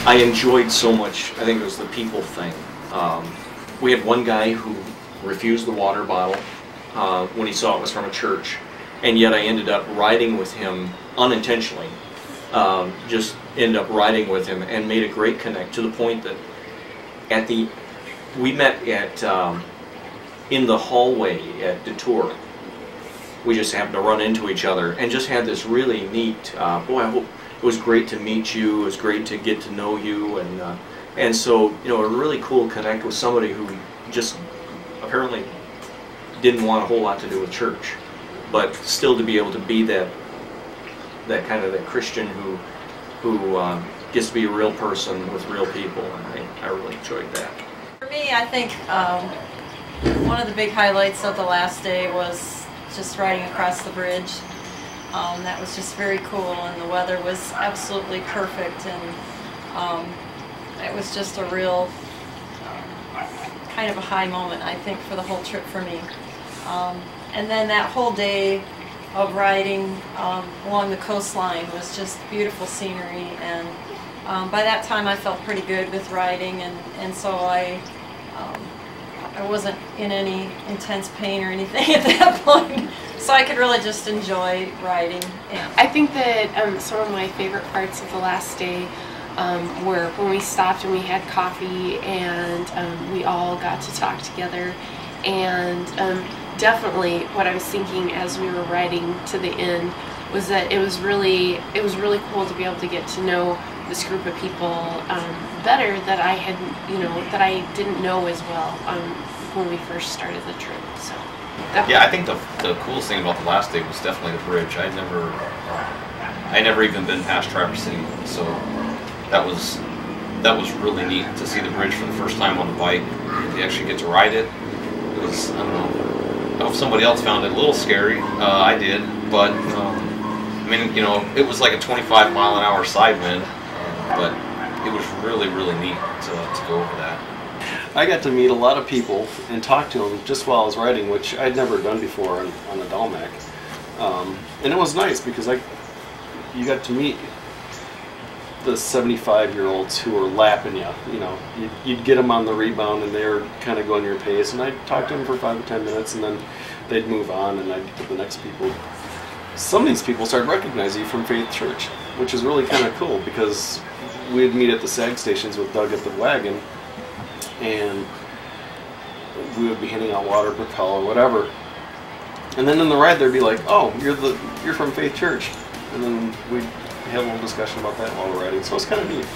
I enjoyed so much, I think it was the people thing. We had one guy who refused the water bottle when he saw it was from a church, and yet I ended up riding with him unintentionally. Just ended up riding with him and made a great connect, to the point that we met at in the hallway at the tour. We just happened to run into each other and just had this really neat, boy, I hope it was great to meet you, it was great to get to know you, and so, you know, a really cool connect with somebody who just apparently didn't want a whole lot to do with church, but still to be able to be that kind of that Christian who gets to be a real person with real people, and I really enjoyed that. For me, I think one of the big highlights of the last day was just riding across the bridge. That was just very cool, and the weather was absolutely perfect, and it was just a real kind of a high moment, I think, for the whole trip for me. And then that whole day of riding along the coastline was just beautiful scenery, and by that time I felt pretty good with riding, and so I wasn't in any intense pain or anything at that point, so I could really just enjoy riding. Yeah. I think that some of my favorite parts of the last day were when we stopped and we had coffee, and we all got to talk together, and definitely what I was thinking as we were riding to the end was that it was really cool to be able to get to know this group of people better that I had, that I didn't know as well when we first started the trip. So definitely. Yeah, I think the coolest thing about the last day was definitely the bridge. I never even been past Traverse City, so that was really neat to see the bridge for the first time on the bike. You actually get to ride it. It was, I don't know if somebody else found it a little scary. I did, but I mean, it was like a 25-mile-an-hour side wind, but it was really neat to go over that. I got to meet a lot of people and talk to them just while I was riding, which I'd never done before on the DALMAC. And it was nice because you got to meet the 75-year-olds who were lapping you. You'd get them on the rebound and they were kind of going your pace, and I'd talk to them for 5 or 10 minutes, and then they'd move on, and I'd get to the next people. Some of these people started recognizing you from Faith Church, which is really kind of cool, because we'd meet at the SAG stations with Doug at the wagon, and we would be handing out water, Propel, or whatever. And then in the ride they'd be like, "Oh, you're from Faith Church," and then we'd have a little discussion about that while we're riding. So it's kind of neat.